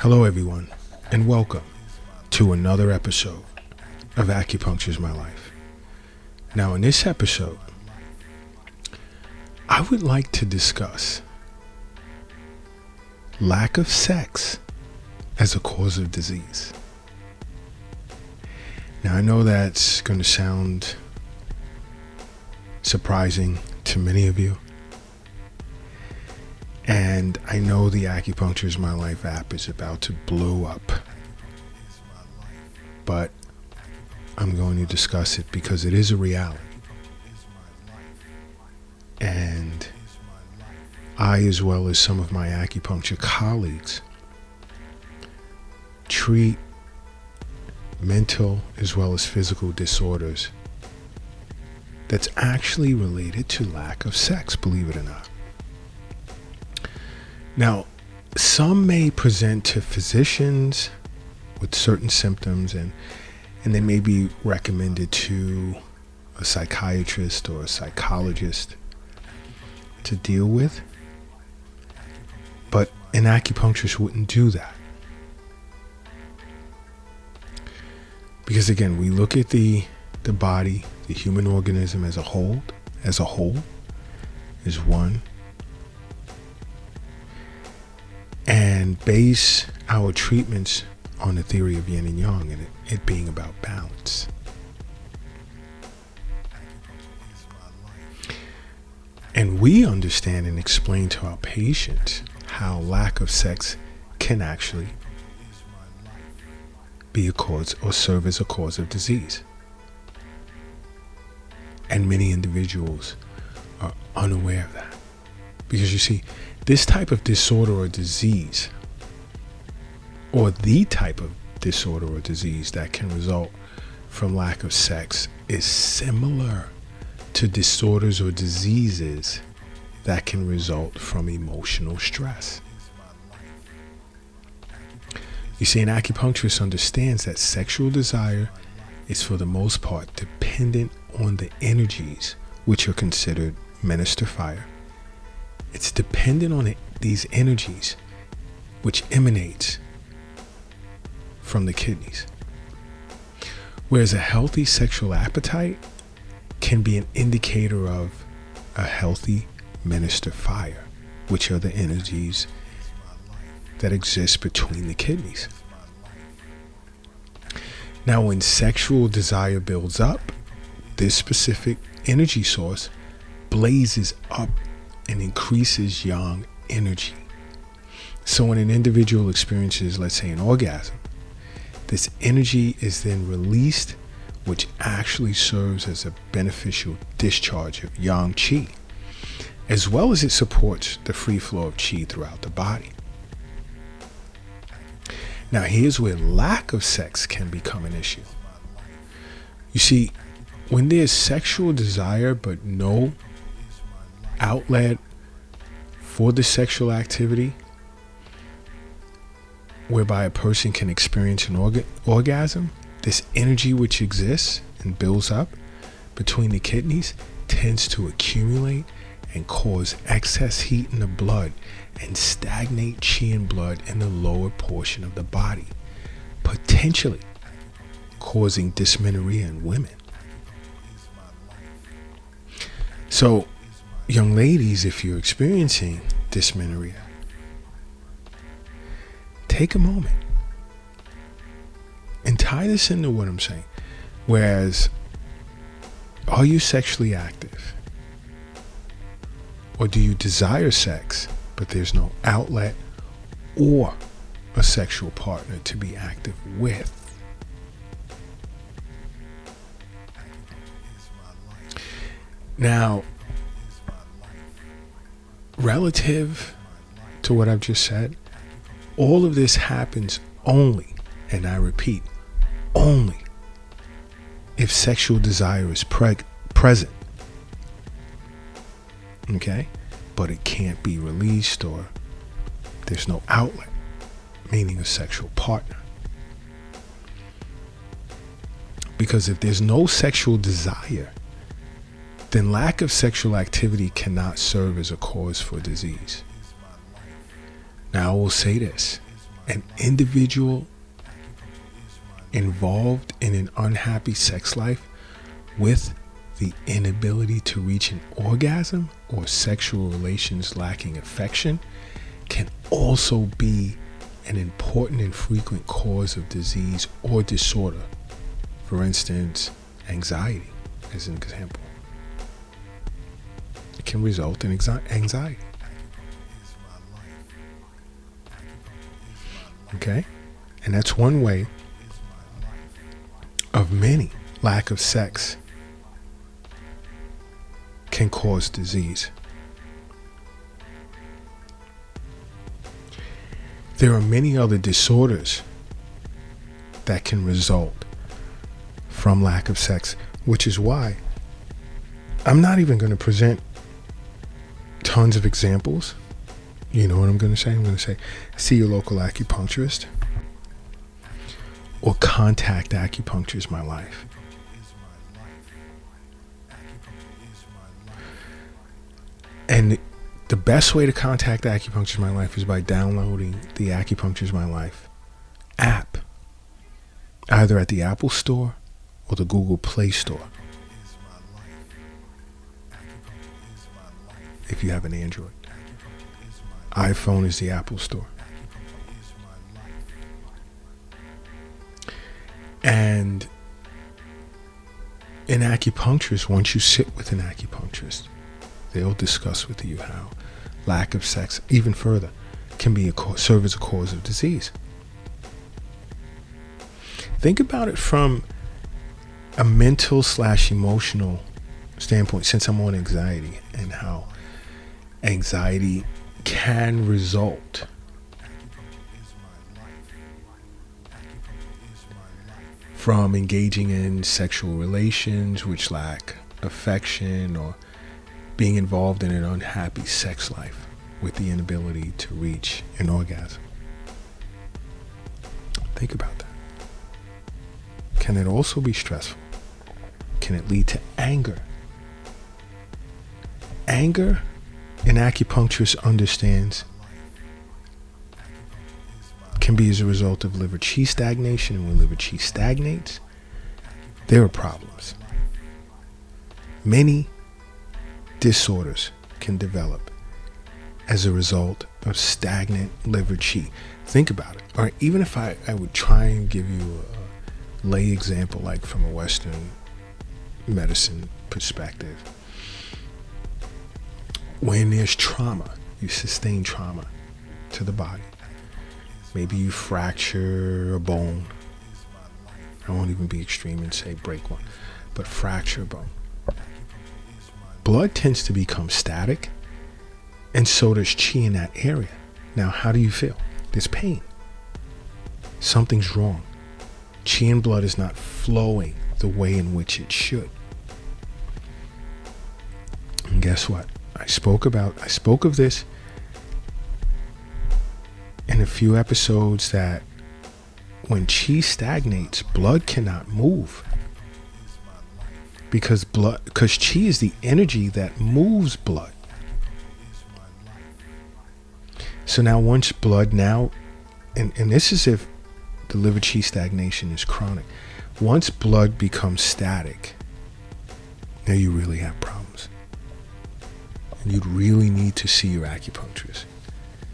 Hello everyone, and welcome to another episode of Acupuncture is My Life. Now in this episode, I would like to discuss lack of sex as a cause of disease. Now I know that's going to sound surprising to many of you. And I know the Acupuncture is My Life app is about to blow up. But I'm going to discuss it because it is a reality. And I, as well as some of my acupuncture colleagues, treat mental as well as physical disorders that's actually related to lack of sex, believe it or not. Now, some may present to physicians with certain symptoms and they may be recommended to a psychiatrist or a psychologist to deal with. But an acupuncturist wouldn't do that. Because again, we look at the body, the human organism as a whole, as one, and base our treatments on the theory of yin and yang and it being about balance. And we understand and explain to our patients how lack of sex can actually be a cause or serve as a cause of disease. And many individuals are unaware of that. Because you see, this type of disorder or disease, or the type of disorder or disease that can result from lack of sex, is similar to disorders or diseases that can result from emotional stress. You see, an acupuncturist understands that sexual desire is for the most part dependent on the energies which are considered minister fire. It's dependent on these energies which emanates from the kidneys. Whereas a healthy sexual appetite can be an indicator of a healthy minister fire, which are the energies that exist between the kidneys. Now, when sexual desire builds up, this specific energy source blazes up and increases yang energy. So when an individual experiences, let's say, an orgasm, this energy is then released, which actually serves as a beneficial discharge of yang qi, as well as it supports the free flow of qi throughout the body. Now here's where lack of sex can become an issue. You see, when there's sexual desire but no outlet for the sexual activity, whereby a person can experience an orgasm, this energy which exists and builds up between the kidneys tends to accumulate and cause excess heat in the blood and stagnate qi and blood in the lower portion of the body, potentially causing dysmenorrhea in women. So, young ladies, if you're experiencing dysmenorrhea, take a moment and tie this into what I'm saying. Whereas, are you sexually active? Or do you desire sex, but there's no outlet or a sexual partner to be active with? Now, relative to what I've just said, all of this happens only, and I repeat, only if sexual desire is present. Okay? But it can't be released, or there's no outlet, meaning a sexual partner. Because if there's no sexual desire, then lack of sexual activity cannot serve as a cause for disease. Now I will say this, an individual involved in an unhappy sex life with the inability to reach an orgasm or sexual relations lacking affection can also be an important and frequent cause of disease or disorder. For instance, anxiety, as an example. It can result in anxiety. Okay? And that's one way of many. Lack of sex can cause disease. There are many other disorders that can result from lack of sex, which is why I'm not even going to present tons of examples. You know what I'm going to say? I'm going to say, see your local acupuncturist, or contact Acupuncture is My Life. And the best way to contact Acupuncture is My Life is by downloading the Acupuncture is My Life app, either at the Apple Store or the Google Play Store, if you have an Android. iPhone is the Apple Store. And an acupuncturist, once you sit with an acupuncturist, they'll discuss with you how lack of sex, even further, can be serve as a cause of disease. Think about it from a mental/emotional standpoint, since I'm on anxiety, and how anxiety can result from engaging in sexual relations which lack affection, or being involved in an unhappy sex life with the inability to reach an orgasm. Think about that. Can it also be stressful? Can it lead to anger? Anger, an acupuncturist understands, can be as a result of liver qi stagnation, and when liver qi stagnates, there are problems. Many disorders can develop as a result of stagnant liver qi. Think about it. All right, even if I would try and give you a lay example, like from a Western medicine perspective, when there's trauma, you sustain trauma to the body. Maybe you fracture a bone. I won't even be extreme and say break one, but fracture a bone. Blood tends to become static, and so does qi in that area. Now, how do you feel? There's pain. Something's wrong. Qi and blood is not flowing the way in which it should. And guess what? I spoke of this in a few episodes, that when qi stagnates, blood cannot move. Because qi is the energy that moves blood. So now once blood and this is if the liver qi stagnation is chronic. Once blood becomes static, now you really have problems. And you'd really need to see your acupuncturist,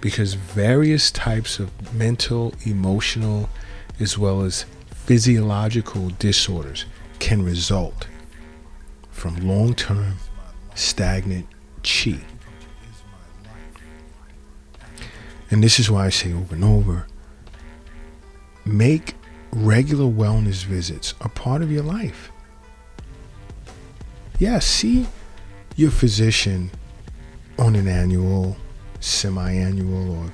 because various types of mental, emotional, as well as physiological disorders can result from long-term stagnant qi. And this is why I say over and over, make regular wellness visits a part of your life. Yeah, see your physician on an annual, semi-annual, or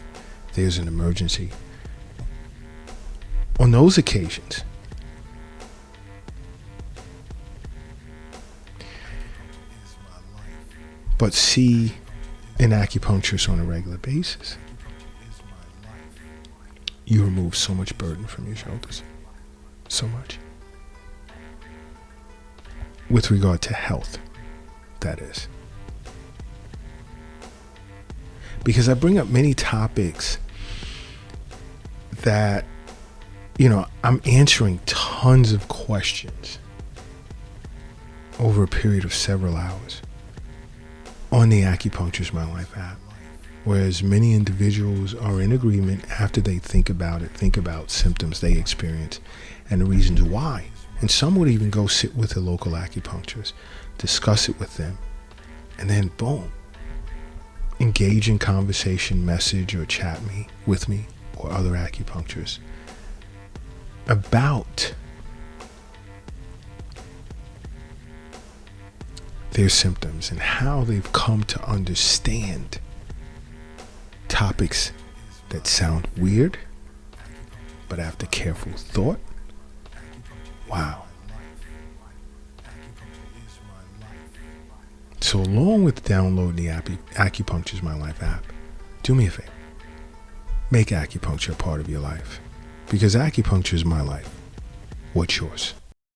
if there's an emergency. On those occasions, but see an acupuncturist on a regular basis. You remove so much burden from your shoulders. So much. With regard to health, that is. Because I bring up many topics that, I'm answering tons of questions over a period of several hours on the Acupuncture's My Life app. Whereas many individuals are in agreement after they think about symptoms they experience and the reasons why. And some would even go sit with a local acupuncturist, discuss it with them, and then boom, engage in conversation, message or chat with me or other acupuncturists about their symptoms and how they've come to understand topics that sound weird, but after careful thought, wow. So along with downloading the Acupuncture's My Life app, do me a favor. Make acupuncture a part of your life. Because acupuncture is my life. What's yours?